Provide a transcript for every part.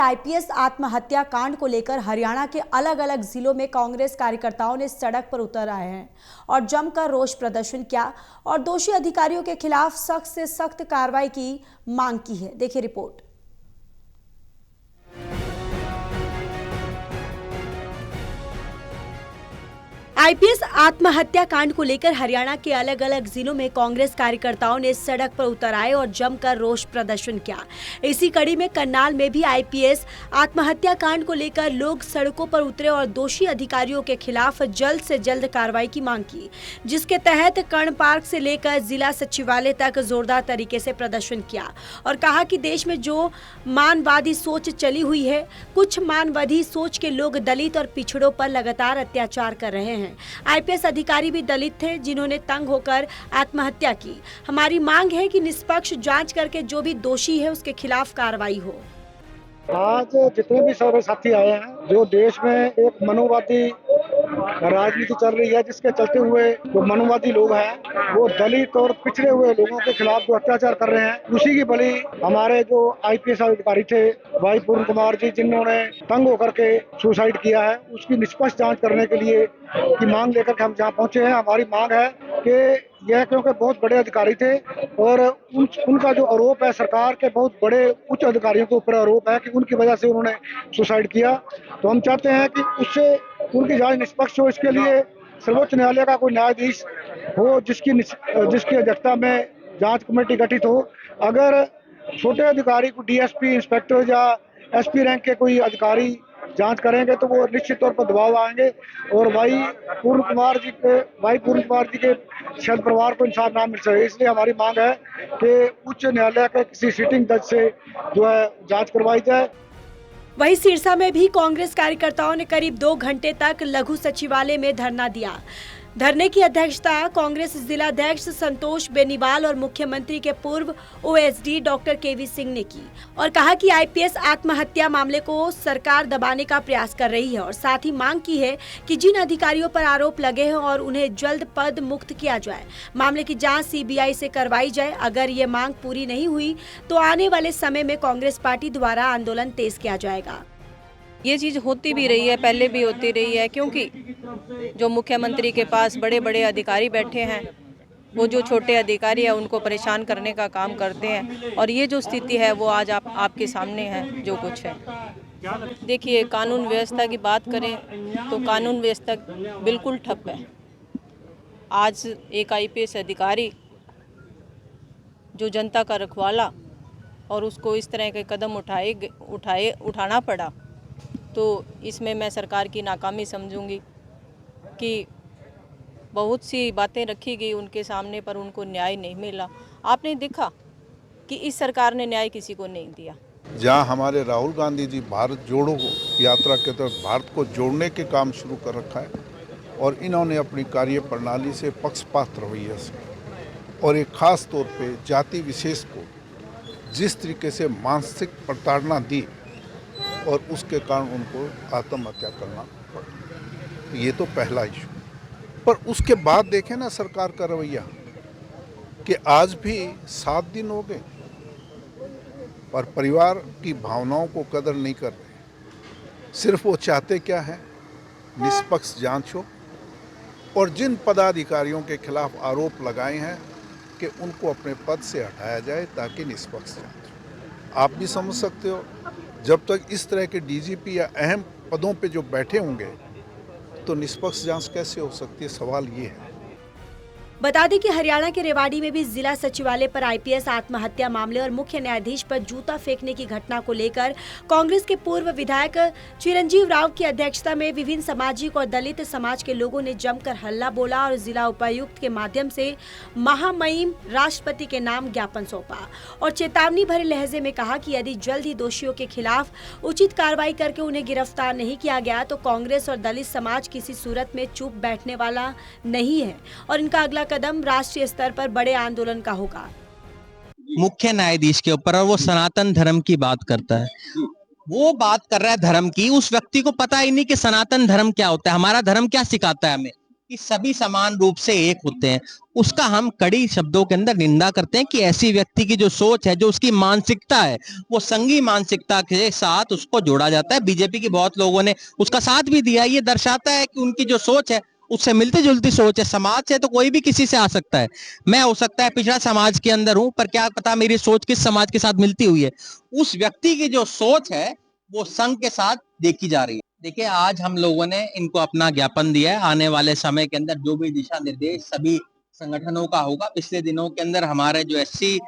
IPS आत्महत्या कांड को लेकर हरियाणा के अलग अलग जिलों में कांग्रेस कार्यकर्ताओं ने सड़क पर उतर आए हैं और जमकर रोष प्रदर्शन किया और दोषी अधिकारियों के खिलाफ सख्त से सख्त कार्रवाई की मांग की है। देखिए रिपोर्ट। आईपीएस आत्महत्या कांड को लेकर हरियाणा के अलग अलग जिलों में कांग्रेस कार्यकर्ताओं ने सड़क पर उतर आए और जमकर रोष प्रदर्शन किया। इसी कड़ी में करनाल में भी आईपीएस आत्महत्या कांड को लेकर लोग सड़कों पर उतरे और दोषी अधिकारियों के खिलाफ जल्द से जल्द कार्रवाई की मांग की, जिसके तहत कर्ण पार्क से लेकर जिला सचिवालय तक जोरदार तरीके से प्रदर्शन किया और कहा कि देश में जो मानवादी सोच चली हुई है, कुछ मानवादी सोच के लोग दलित और पिछड़ों पर लगातार अत्याचार कर रहे हैं। आईपीएस अधिकारी भी दलित थे जिन्होंने तंग होकर आत्महत्या की। हमारी मांग है कि निष्पक्ष जांच करके जो भी दोषी है उसके खिलाफ कार्रवाई हो। आज जितने भी सारे साथी आए हैं, जो देश में एक मनोवादी राजनीति चल रही है, जिसके चलते हुए जो मनोवादी लोग हैं वो दलित और पिछड़े हुए लोगों के खिलाफ जो अत्याचार कर रहे हैं, उसी की बलि हमारे जो आईपीएस अधिकारी थे भाई पूर्ण कुमार जी, जिन्होंने तंग होकर के सुसाइड किया है, उसकी निष्पक्ष जांच करने के लिए की मांग लेकर हम जहाँ पहुंचे हैं। हमारी मांग है कि यह क्योंकि बहुत बड़े अधिकारी थे और उनका जो आरोप है, सरकार के बहुत बड़े उच्च अधिकारियों के ऊपर आरोप है कि उनकी वजह से उन्होंने सुसाइड किया, तो हम चाहते हैं कि उससे उनकी जांच निष्पक्ष हो। इसके लिए सर्वोच्च न्यायालय का कोई न्यायाधीश हो जिसकी अध्यक्षता में जांच कमेटी गठित हो। अगर छोटे अधिकारी को डीएसपी, इंस्पेक्टर या एसपी रैंक के कोई अधिकारी जांच करेंगे तो वो निश्चित तौर पर दबाव आएंगे और भाई पूर्ण कुमार जी के शायद परिवार को इंसाफ ना मिल सके। इसलिए हमारी मांग है कि उच्च न्यायालय के किसी सिटिंग जज से जो है जांच करवाई जाए। वहीं सिरसा में भी कांग्रेस कार्यकर्ताओं ने करीब 2 घंटे तक लघु सचिवालय में धरना दिया। धरने की अध्यक्षता कांग्रेस जिलाध्यक्ष संतोष बेनीवाल और मुख्यमंत्री के पूर्व ओएसडी डॉक्टर केवी सिंह ने की और कहा कि आईपीएस आत्महत्या मामले को सरकार दबाने का प्रयास कर रही है और साथ ही मांग की है कि जिन अधिकारियों पर आरोप लगे हैं और उन्हें जल्द पद मुक्त किया जाए। मामले की जांच सीबीआई से करवाई जाए। अगर ये मांग पूरी नहीं हुई तो आने वाले समय में कांग्रेस पार्टी द्वारा आंदोलन तेज किया जाएगा। ये चीज़ होती भी रही है, पहले भी होती रही है, क्योंकि जो मुख्यमंत्री के पास बड़े बड़े अधिकारी बैठे हैं, वो जो छोटे अधिकारी हैं उनको परेशान करने का काम करते हैं और ये जो स्थिति है वो आज आपके सामने है जो कुछ है। देखिए, कानून व्यवस्था की बात करें तो कानून व्यवस्था बिल्कुल ठप है। आज एक आईपीएस अधिकारी जो जनता का रखवाला और उसको इस तरह के कदम उठाना पड़ा, तो इसमें मैं सरकार की नाकामी समझूंगी कि बहुत सी बातें रखी गई उनके सामने पर उनको न्याय नहीं मिला। आपने देखा कि इस सरकार ने न्याय किसी को नहीं दिया। जहां हमारे राहुल गांधी जी भारत जोड़ो यात्रा के तहत भारत को जोड़ने के काम शुरू कर रखा है और इन्होंने अपनी कार्य प्रणाली से पक्षपात रवैया से और एक खास तौर पे जाति विशेष को जिस तरीके से मानसिक प्रताड़ना दी और उसके कारण उनको आत्महत्या करना पड़ा, ये तो पहला इशू। पर उसके बाद देखें ना सरकार का रवैया कि आज भी 7 दिन हो गए पर परिवार की भावनाओं को कदर नहीं कर रहे। सिर्फ वो चाहते क्या है, निष्पक्ष जांच हो और जिन पदाधिकारियों के खिलाफ आरोप लगाए हैं कि उनको अपने पद से हटाया जाए ताकि निष्पक्ष जांच हो। आप भी समझ सकते हो, जब तक इस तरह के डीजीपी या अहम पदों पे जो बैठे होंगे तो निष्पक्ष जांच कैसे हो सकती है, सवाल ये है। बता दें कि हरियाणा के रेवाड़ी में भी जिला सचिवालय पर आईपीएस आत्महत्या मामले और मुख्य न्यायाधीश पर जूता फेंकने की घटना को लेकर कांग्रेस के पूर्व विधायक चिरंजीव राव की अध्यक्षता में विभिन्न सामाजिक और दलित समाज के लोगों ने जमकर हल्ला बोला और जिला उपायुक्त के माध्यम से महामहिम राष्ट्रपति के नाम ज्ञापन सौंपा और चेतावनी भरे लहजे में कहा कि यदि जल्द ही दोषियों के खिलाफ उचित कार्रवाई करके उन्हें गिरफ्तार नहीं किया गया तो कांग्रेस और दलित समाज किसी सूरत में चुप बैठने वाला नहीं है और इनका अगला कदम राष्ट्रीय स्तर पर बड़े आंदोलन का होगा। मुख्य न्यायाधीश के ऊपर और वो सनातन धर्म की बात करता है, वो बात कर रहा है धर्म की। उस व्यक्ति को पता ही नहीं कि सनातन धर्म क्या होता है, हमारा धर्म क्या सिखाता है हमें। कि सभी समान रूप से एक होते हैं, उसका हम कड़ी शब्दों के अंदर निंदा करते हैं कि ऐसी व्यक्ति की जो सोच है, जो उसकी मानसिकता है, वो संघी मानसिकता के साथ उसको जोड़ा जाता है। बीजेपी के बहुत लोगों ने उसका साथ भी दिया। ये दर्शाता है कि उनकी जो सोच है उससे मिलती जुलती सोच है। समाज से तो कोई भी किसी से आ सकता है। मैं हो सकता है पिछड़ा समाज के अंदर हूं, पर क्या पता मेरी सोच किस समाज के साथ मिलती हुई है। उस व्यक्ति की जो सोच है वो संघ के साथ देखी जा रही है। देखिए, आज हम लोगों ने इनको अपना ज्ञापन दिया है। आने वाले समय के अंदर जो भी दिशा निर्देश सभी संगठनों का होगा। पिछले दिनों के अंदर हमारे जो एससी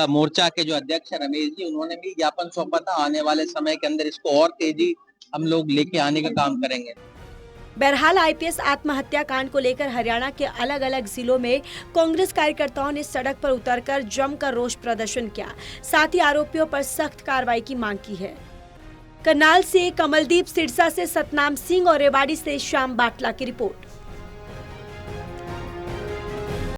मोर्चा के जो अध्यक्ष रमेश जी, उन्होंने भी ज्ञापन सौंपा था। आने वाले समय के अंदर इसको और तेजी हम लोग लेके आने का काम करेंगे। बहरहाल आईपीएस आत्महत्या कांड को लेकर हरियाणा के अलग अलग जिलों में कांग्रेस कार्यकर्ताओं ने सड़क पर उतरकर जमकर रोष प्रदर्शन किया। साथ ही आरोपियों पर सख्त कार्रवाई की मांग की है। करनाल से कमलदीप, सिरसा से सतनाम सिंह और रेवाड़ी से श्याम बाटला की रिपोर्ट।